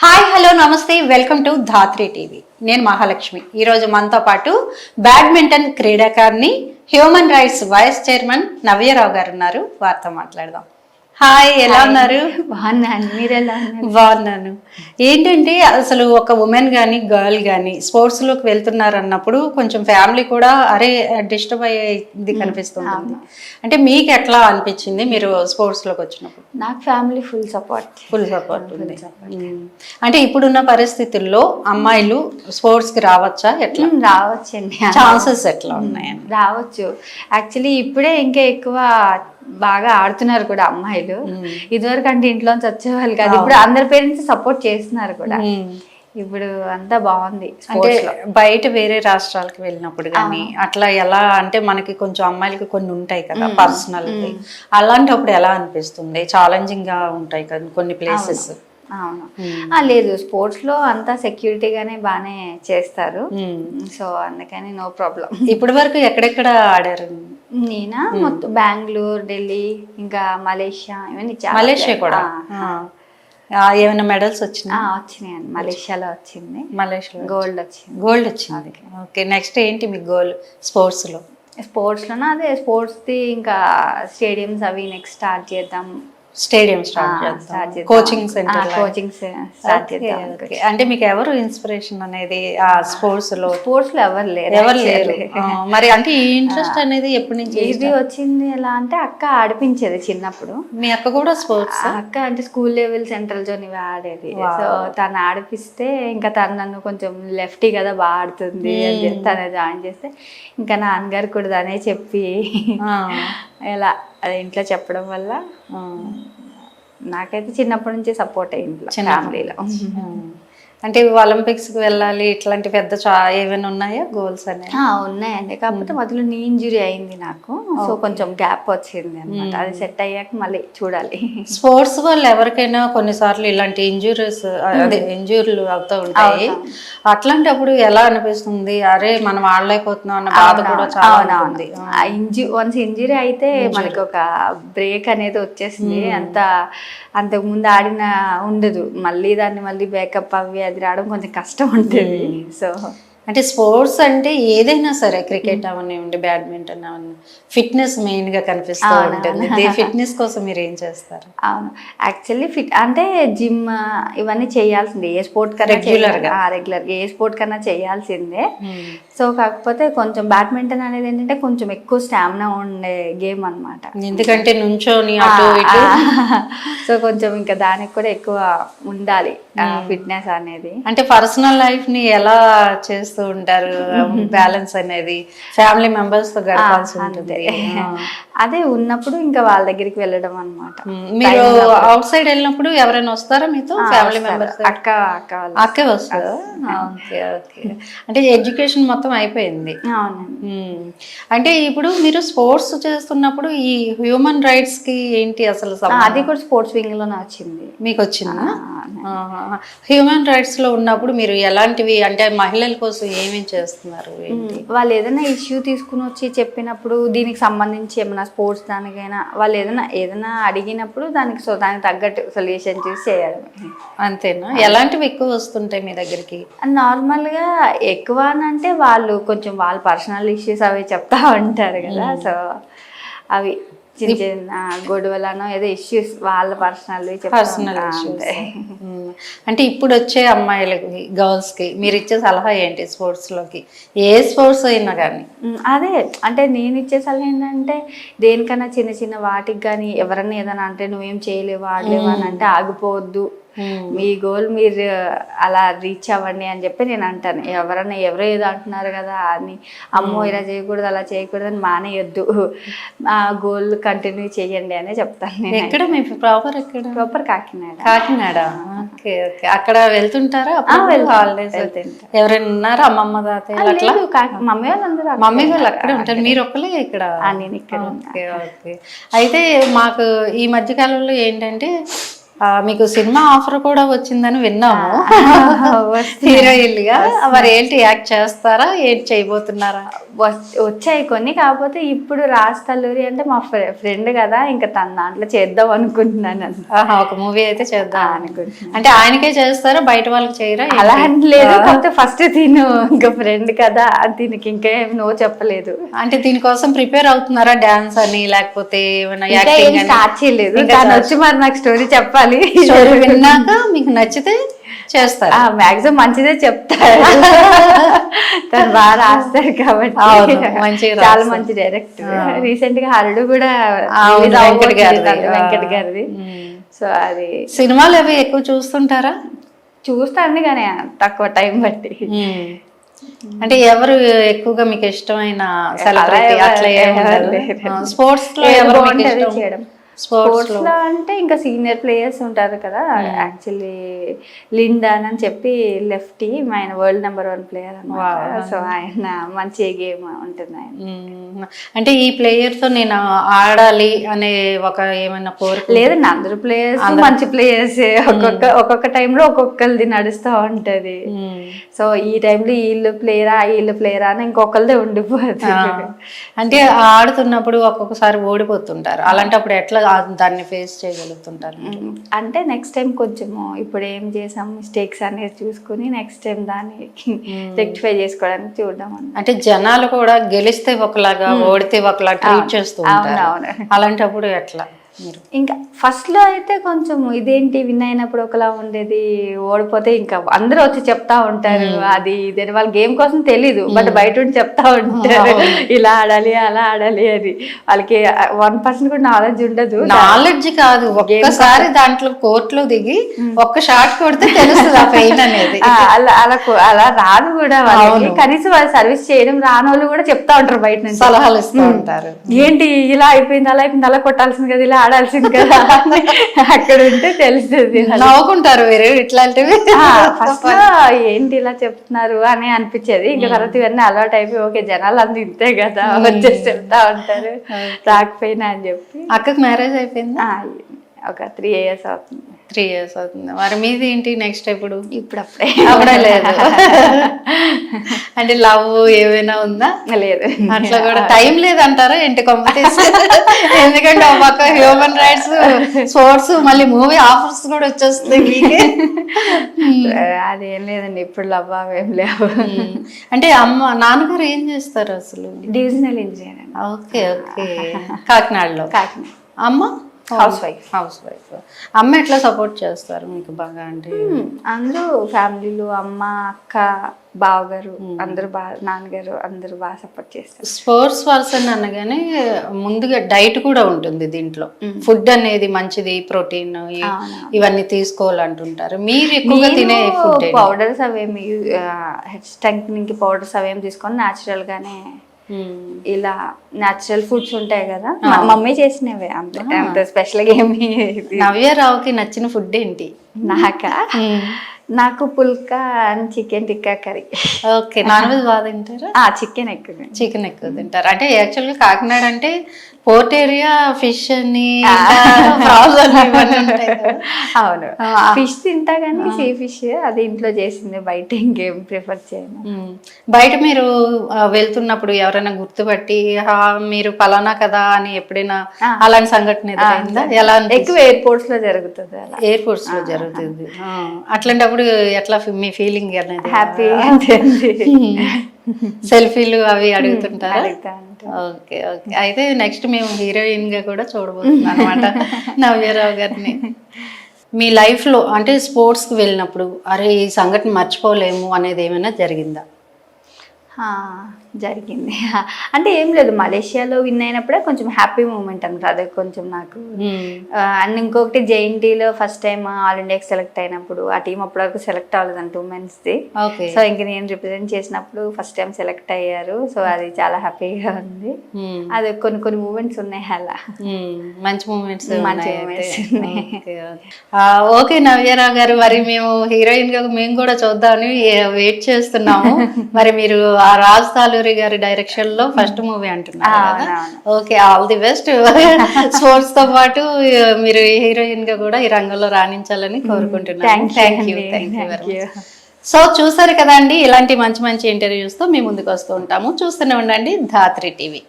Hi hello నమస్తే welcome to Dhatri TV. నేను మహాలక్ష్మి. ఈరోజు మనతో పాటు బ్యాడ్మింటన్ క్రీడాకారిణి, హ్యూమన్ రైట్స్ వైస్ చైర్మన్ నవ్యరావు గారు ఉన్నారు. వారితో మాట్లాడదాం. హాయ్, ఎలా ఉన్నారు? బాగున్నాను, మీరు ఎలా ఉన్నారు? బాగున్నాను. ఏంటంటే అసలు ఒక ఉమెన్ కానీ గర్ల్ కానీ స్పోర్ట్స్లోకి వెళ్తున్నారు అన్నప్పుడు కొంచెం ఫ్యామిలీ కూడా అరే డిస్టర్బ్ అయ్యేది కనిపిస్తుంది. అంటే మీకు ఎట్లా అనిపించింది మీరు స్పోర్ట్స్లోకి వచ్చినప్పుడు? నాకు ఫ్యామిలీ ఫుల్ సపోర్ట్ ఉంది. అంటే ఇప్పుడున్న పరిస్థితుల్లో అమ్మాయిలు స్పోర్ట్స్కి రావచ్చా? ఎట్లా రావచ్చండి, ఛాన్సెస్ ఎట్లా ఉన్నాయని? రావచ్చు. యాక్చువల్లీ ఇప్పుడే ఇంకా ఎక్కువ బాగా ఆడుతున్నారు కూడా అమ్మాయిలు. ఇదివరకు అంటే ఇంట్లోంచి వచ్చేవాళ్ళు కాదు, ఇప్పుడు అందరి పేరెంట్స్ సపోర్ట్ చేస్తున్నారు కూడా. ఇప్పుడు అంతా బాగుంది. అంటే బయట వేరే రాష్ట్రాలకు వెళ్ళినప్పుడు కానీ అట్లా ఎలా అంటే మనకి కొంచెం అమ్మాయిలకి కొన్ని ఉంటాయి కదా పర్సనల్, అలాంటప్పుడు ఎలా అనిపిస్తుంది? ఛాలెంజింగ్ గా ఉంటాయి కదా కొన్ని ప్లేసెస్. అవును, లేదు స్పోర్ట్స్ లో అంతా సెక్యూరిటీగానే బాగానే చేస్తారు. సో అందుకని నో ప్రాబ్లం. ఇప్పటి వరకు ఎక్కడెక్కడ ఆడారు? నేనా మొత్తం బెంగళూరు, ఢిల్లీ, ఇంకా మలేషియా, ఇవన్నీ. మలేషియా కూడా ఏమైనా మెడల్స్ వచ్చినాయండి. మలేషియాలో వచ్చింది, మలేషియాలో గోల్డ్ వచ్చింది. గోల్డ్ వచ్చింది. ఓకే, నెక్స్ట్ ఏంటి మీ గోల్ స్పోర్ట్స్ లో? స్పోర్ట్స్లోనా అదే స్పోర్ట్స్ది ఇంకా స్టేడియంస్ అవి నెక్స్ట్ స్టార్ట్ చేద్దాం. స్టేడియం స్టార్ట్ చేద్దాం, కోచింగ్ సెంటర్ స్టార్ట్ చేద్దాం. అంటే మీకు ఎవరు ఇన్స్పిరేషన్ అనేది ఆ స్పోర్ట్స్ లో ఎవరు లేరు. మరి అంటే ఈ ఇంట్రెస్ట్ అనేది ఎప్పటి నుంచి ఇది వచ్చింది? ఎలా అంటే అక్క ఆడిపించేది చిన్నప్పుడు. మీ అక్క కూడా స్పోర్ట్స్? అక్క అంటే స్కూల్ లెవెల్, సెంట్రల్ జోన్ ఇవి ఆడేది. సో తను ఆడిపిస్తే ఇంకా తను నన్ను కొంచెం లెఫ్టీ కదా బాగా ఆడుతుంది అని చెప్పి తనే జాయిన్ చేస్తే ఇంకా నాన్నగారు కూడా తనే చెప్పి ఎలా అది ఇంట్లో చెప్పడం వల్ల నాకైతే చిన్నప్పటి నుంచి సపోర్ట్ అయ్యింది ఫ్యామిలీలో. అంటే ఒలింపిక్స్ కి వెళ్ళాలి ఇట్లాంటి పెద్ద ఏమైనా ఉన్నాయా గోల్స్ అనేవి? ఉన్నాయండి, కాకపోతే మధ్యలో నీ ఇంజురీ అయింది నాకు. సో కొంచెం గ్యాప్ వచ్చింది అనమాట. అది సెట్ అయ్యాక మళ్ళీ చూడాలి. స్పోర్ట్స్ వాళ్ళు ఎవరికైనా కొన్నిసార్లు ఇలాంటి ఇంజురీలు అవుతూ ఉంటాయి. అట్లాంటప్పుడు ఎలా అనిపిస్తుంది? అరే మనం ఆడలేకపోతున్నాం అన్న బాధ కూడా చాలా ఉంది. వన్స్ ఇంజురీ అయితే మనకి ఒక బ్రేక్ అనేది వచ్చేసింది. అంతకు ముందు ఆడిన ఉండదు, మళ్ళీ దాన్ని మళ్ళీ బ్యాకప్ అవి అది రావడం కొంచెం కష్టం ఉంటుంది. సో అంటే స్పోర్ట్స్ అంటే ఏదైనా సరే, క్రికెట్ అవనివ్వండి, బ్యాడ్మింటన్ అవన్నీ, ఫిట్నెస్ మెయిన్ గా కనిపిస్తూ ఉంటుంది. ఫిట్నెస్ కోసం మీరు ఏం చేస్తారు? అవును, యాక్చువల్లీ అంటే జిమ్ ఇవన్నీ చేయాల్సిందే. ఏ స్పోర్ట్ కన్నా రెగ్యులర్ ఏ స్పోర్ట్ కన్నా చేయాల్సిందే. సో కాకపోతే కొంచెం బ్యాడ్మింటన్ అనేది ఏంటంటే కొంచెం ఎక్కువ స్టామినా ఉండే గేమ్ అనమాట. ఎందుకంటే నుంచోని అటు ఇటు సో కొంచెం ఇంకా దానికి కూడా ఎక్కువ ఉండాలి ఫిట్నెస్ అనేది. అంటే పర్సనల్ లైఫ్ ని ఎలా చేస్తూ ఉంటారు? బ్యాలెన్స్ అనేది ఫ్యామిలీ మెంబర్స్ తో గడపాల్సి ఉంటుంది. అదే ఉన్నప్పుడు ఇంకా వాళ్ళ దగ్గరికి వెళ్ళడం అనమాట. మీరు అవుట్ సైడ్ వెళ్ళినప్పుడు ఎవరైనా వస్తారా మీతో? Family members? అక్కే వస్తారు. Okay okay. అంటే ఎడ్యుకేషన్ మొత్తం అయిపోయింది. అంటే ఇప్పుడు మీరు స్పోర్ట్స్ చేస్తున్నప్పుడు ఈ హ్యూమన్ రైట్స్ కి ఏంటి అసలు? అది కూడా స్పోర్ట్స్ వింగ్ లోనే వచ్చింది. మీకు వచ్చిందా? హ్యూమన్ రైట్స్ లో ఉన్నప్పుడు మీరు ఎలాంటివి అంటే మహిళల కోసం ఏమేమి చేస్తున్నారు? వాళ్ళు ఏదైనా ఇష్యూ తీసుకుని వచ్చి చెప్పినప్పుడు దీనికి సంబంధించి ఏమైనా స్పోర్ట్స్ దానికైనా వాళ్ళు ఏదైనా అడిగినప్పుడు దానికి తగ్గట్టు సొల్యూషన్ చూసి చేయాలి. అంతేనా? ఎలాంటివి ఎక్కువ వస్తుంటాయి మీ దగ్గరికి? నార్మల్గా ఎక్కువ అంటే వాళ్ళు కొంచెం వాళ్ళ పర్సనల్ ఇష్యూస్ అవి చెప్తా ఉంటారు కదా. సో అవి చిన్న చిన్న గొడవలను ఏదో ఇష్యూస్ వాళ్ళ పర్సనల్ ఇష్యూస్. అంటే ఇప్పుడు వచ్చే అమ్మాయిలకి, గర్ల్స్ కి మీరు ఇచ్చే సలహా ఏంటి స్పోర్ట్స్ లోకి? ఏ స్పోర్ట్స్ అయినా కానీ అదే అంటే నేను ఇచ్చే సలహా ఏంటంటే దేనికన్నా చిన్న చిన్న వాటికి కానీ ఎవరన్నా ఏదైనా అంటే నువ్వేం చేయలేవు ఆడలేవు అని అంటే ఆగిపోవద్దు. మీ గోల్ మీరు అలా రీచ్ అవ్వండి అని చెప్పి నేను అంటాను. ఎవరన్నా ఎవరో ఏదో అంటున్నారు కదా అని అమ్మో ఇలా చేయకూడదు అలా చేయకూడదు అని మానేయొద్దు. ఆ గోల్ కంటిన్యూ చేయండి అనే చెప్తాను. ఎక్కడ మీ ప్రాపర్? ఎక్కడ? Proper Kakinada. Kakinada. Okay okay. అక్కడ వెళ్తుంటారా? హాలిడేస్ ఎవరైనా ఉన్నారా? అమ్మమ్మ, తాతయ్య అట్లా? మమ్మీ వాళ్ళందరూ మమ్మీ వాళ్ళు అక్కడే ఉంటారు, మీరు ఒక్కలే ఇక్కడ? నేను ఇక్కడ. Okay okay. అయితే మాకు ఈ మధ్య కాలంలో ఏంటంటే మీకు సినిమా ఆఫర్ కూడా వచ్చిందని విన్నాము హీరోయిన్ గా. మరి ఏంటి యాక్ట్ చేస్తారా, ఏంటి చేయబోతున్నారా? వచ్చాయి కొన్ని, కాకపోతే ఇప్పుడు రాజ్ తల్లూరి అంటే మా ఫ్రెండ్ కదా, ఇంకా తన దాంట్లో చేద్దాం అనుకుంటున్నాను. ఒక మూవీ అయితే చేద్దాం అనుకుంటున్నాను. అంటే ఆయనకే చేస్తారా, బయట వాళ్ళకి చేయరా? అలా అని లేదు, కాకపోతే ఫస్ట్ తిను ఇంకా ఫ్రెండ్ కదా, దీనికి ఇంకేం నో చెప్పలేదు. అంటే దీనికోసం ప్రిపేర్ అవుతున్నారా, డాన్స్ అని లేకపోతే స్టార్ట్ చేయలేదు. తను వచ్చి మరి నాకు స్టోరీ చెప్పాలి. స్టోరీ విన్నాక మీకు నచ్చితే చేస్తారు. మాక్సిమం మంచిదే చెప్తారు, తను బాగా రాస్తారు కాబట్టి. చాలా మంచి డైరెక్టర్. రీసెంట్ గా హరుడు కూడా వెంకట్ గారిది. సో అది సినిమాలు అవి ఎక్కువ చూస్తుంటారా? చూస్తాను కానీ తక్కువ టైం బట్టి. అంటే ఎవరు ఎక్కువగా మీకు ఇష్టమైన సెలబ్రిటీ అట్లా ఏముండదు? స్పోర్ట్స్ లో ఎవరు చేయడం? స్పోర్ట్స్ లో అంటే ఇంకా సీనియర్ ప్లేయర్స్ ఉంటారు కదా, యాక్చువల్లీ లిండన్ అని చెప్పి లెఫ్టీ, ఆయన వరల్డ్ నెంబర్ 1 ప్లేయర్ అన్నమాట. సో ఆయన మంచి గేమ్ ఉంటుంది ఆయన. అంటే ఈ ప్లేయర్ తో నేను ఆడాలి అనే ఒక ఏమైనా కోరిక లేదండి, అందరు ప్లేయర్స్ మంచి ప్లేయర్స్. ఒక్కొక్క టైంలో ఒక్కొక్కరిది నడుస్తూ ఉంటది. సో ఈ టైంలో వీళ్ళు ప్లేయరా అని ఇంకొకరిదే ఉండిపోతుంది. అంటే ఆడుతున్నప్పుడు ఒక్కొక్కసారి ఓడిపోతుంటారు, అలాంటప్పుడు ఎట్లా దాన్ని ఫేస్ చేయగలుగుతుంటారు? అంటే నెక్స్ట్ టైం కొంచెము ఇప్పుడు ఏం చేసాం మిస్టేక్స్ అనేది చూసుకుని నెక్స్ట్ టైం దాన్ని రెక్టిఫై చేసుకోవడానికి చూద్దాం. అంటే జనాలు కూడా గెలిస్తే ఒకలాగా ఓడితే ఒకలాగా ట్రీట్ చేస్తూ ఉంటారు, అలాంటప్పుడు ఎట్లా? ఇంకా ఫస్ట్ లో అయితే కొంచెం ఇదేంటి విన్ అయినప్పుడు ఒకలా ఉండేది, ఓడిపోతే ఇంకా అందరూ వచ్చి చెప్తా ఉంటారు. అది వాళ్ళ గేమ్ కోసం తెలీదు, బట్ బయట ఉండి చెప్తా ఉంటారు ఇలా ఆడాలి అలా ఆడాలి అని. వాళ్ళకి 1% కూడా నాలెడ్జ్ ఉండదు. నాలెడ్జ్ కాదు, ఒక్కసారి దాంట్లో కోర్టులో దిగి ఒక్క షాట్ కొడితే తెలుస్తుంది ఆ పెయిన్ అనేది. అలా రాదు కూడా వాళ్ళకి. కనీసం వాళ్ళు సర్వీస్ చేయడం రాని వాళ్ళు కూడా చెప్తా ఉంటారు బయట నుంచి, సలహాలు ఇస్తూ ఉంటారు. ఏంటి ఇలా అయిపోయింది అలా అయిపోయింది, అలా కొట్టాల్సింది కదా, ఇలా ఆడాల్సింది కదా, అక్కడ ఉంటే తెలుస్తుంది. నవ్వుకుంటారు వేరే ఇట్లాంటివి. ఫస్ట్ ఏంటి ఇలా చెప్తున్నారు అని అనిపించేది. ఇంకా తర్వాత ఇవన్నీ అలవాటు అయిపోయి ఓకే జనాలు అందు ఇంతే కదా, వచ్చేసి చెప్తా ఉంటారు రాకపోయినా అని చెప్పి. అక్కకి మ్యారేజ్ అయిపోయింది? ఒక 3 years అవుతుంది. 3 years అవుతుంది. మరి మీది ఏంటి నెక్స్ట్? అప్పుడే లేదు. అంటే లవ్ ఏమైనా ఉందా? లేదు, అట్లా కూడా టైం లేదంటారా ఏంటి కాంపిటీషన్? ఎందుకంటే ఒక పక్క హ్యూమన్ రైట్స్, స్పోర్ట్స్, మళ్ళీ మూవీ ఆఫర్స్ కూడా వచ్చేస్తుంది మీకే. అదేం లేదండి, ఇప్పుడు లవ్ అవేం లేవు. అంటే నాన్నగారు ఏం చేస్తారు అసలు? Divisional engineer. Okay okay. కాకినాడలో. అమ్మ హౌస్ వైఫ్. అమ్మ ఎట్లా సపోర్ట్ చేస్తారు మీకు బాగా? అంటే అందరూ ఫ్యామిలీలో అమ్మ, అక్క, బావగారు అందరూ బాగా, నాన్నగారు అందరూ బాగా సపోర్ట్ చేస్తారు. స్పోర్ట్స్ పర్సన్ అనగానే ముందుగా డైట్ కూడా ఉంటుంది దీంట్లో. ఫుడ్ అనేది మంచిది, ప్రోటీన్ ఇవన్నీ తీసుకోవాలంటుంటారు. మీరు ఎక్కువగా తినే ఫుడ్ పౌడర్స్ అవేమి స్ట్రెంగ్త్నింగ్ పౌడర్స్ అవేమి తీసుకొని న్యాచురల్ గానే ఇలా న్యాచురల్ ఫుడ్స్ ఉంటాయి కదా, మమ్మీ చేసినవే, అంత స్పెషల్ గా ఏమి. నవ్యరావుకి నచ్చిన ఫుడ్ ఏంటి? నాకు pulka and chicken tikka curry. Okay. Non veg బాగా తింటారా? చికెన్ ఎక్కువ తింటారు. అంటే యాక్చువల్గా కాకినాడ అంటే పోర్ట్ ఏరియా, ఫిష్ అని అవును, ఫిష్ తింటా కానీ సీ ఫిష్ అది ఇంట్లో చేసింది, బయట ఇంకేం ప్రిఫర్ చేయను. బయట మీరు వెళ్తున్నప్పుడు ఎవరైనా గుర్తుపట్టి మీరు పలానా కదా అని ఎప్పుడైనా అలాంటి సంఘటన ఎదురైందా? ఎలా? ఎక్కువ ఎయిర్పోర్ట్స్ లో జరుగుతుంది. ఎయిర్పోర్ట్స్ లో జరుగుతుంది. అట్లాంటప్పుడు ఎట్లా మీ ఫీలింగ్ అనేది? హ్యాపీ. సెల్ఫీలు అవి అడుగుతుంటారా? Okay okay. అయితే నెక్స్ట్ మేము హీరోయిన్ గా కూడా చూడబోతున్నాం అనమాట నవ్యరావు గారిని. మీ లైఫ్ లో అంటే స్పోర్ట్స్ కి వెళ్ళినప్పుడు అరే ఈ సంఘటన మర్చిపోలేము అనేది ఏమైనా జరిగిందా? జరిగింది. అంటే ఏం లేదు, మలేషియాలో విన్ అయినప్పుడే కొంచెం హ్యాపీ మూమెంట్ అనమాట. అదే కొంచెం నాకు. అండ్ ఇంకొకటి జేఎన్టీలో ఫస్ట్ టైం ఆల్ ఇండియాకి సెలెక్ట్ అయినప్పుడు, ఆ టీం అప్పటివరకు సెలెక్ట్ అవ్వలేదంట ఉమెన్స్ది. సో ఇంక నేను రిప్రజెంట్ చేసినప్పుడు ఫస్ట్ టైం సెలెక్ట్ అయ్యారు. సో అది చాలా హ్యాపీగా ఉంది. అది కొన్ని మూమెంట్స్ ఉన్నాయి అలా. మంచి మూమెంట్స్ ఉన్నాయి. ఓకే నవ్యరావు గారు, మరి మేము హీరోయిన్ గా మేము కూడా చూద్దామని వెయిట్ చేస్తున్నాము. మరి మీరు ఆ రాజ్ తాలూరి రాజమౌళి గారి డైరెక్షన్ లో ఫస్ట్ మూవీ అంటున్నారు కదా. అవునవును. Okay, all the best. Sports తో పాటు మీరు హీరోయిన్ గా కూడా ఈ రంగంలో రాణించాలని కోరుకుంటున్నాను. Thank you very much. So చూసారు కదా అండి, ఇలాంటి మంచి మంచి ఇంటర్వ్యూస్ తో మీ ముందుకు వస్తూ ఉంటాము. చూస్తూనే ఉండండి ధాత్రి టీవీ.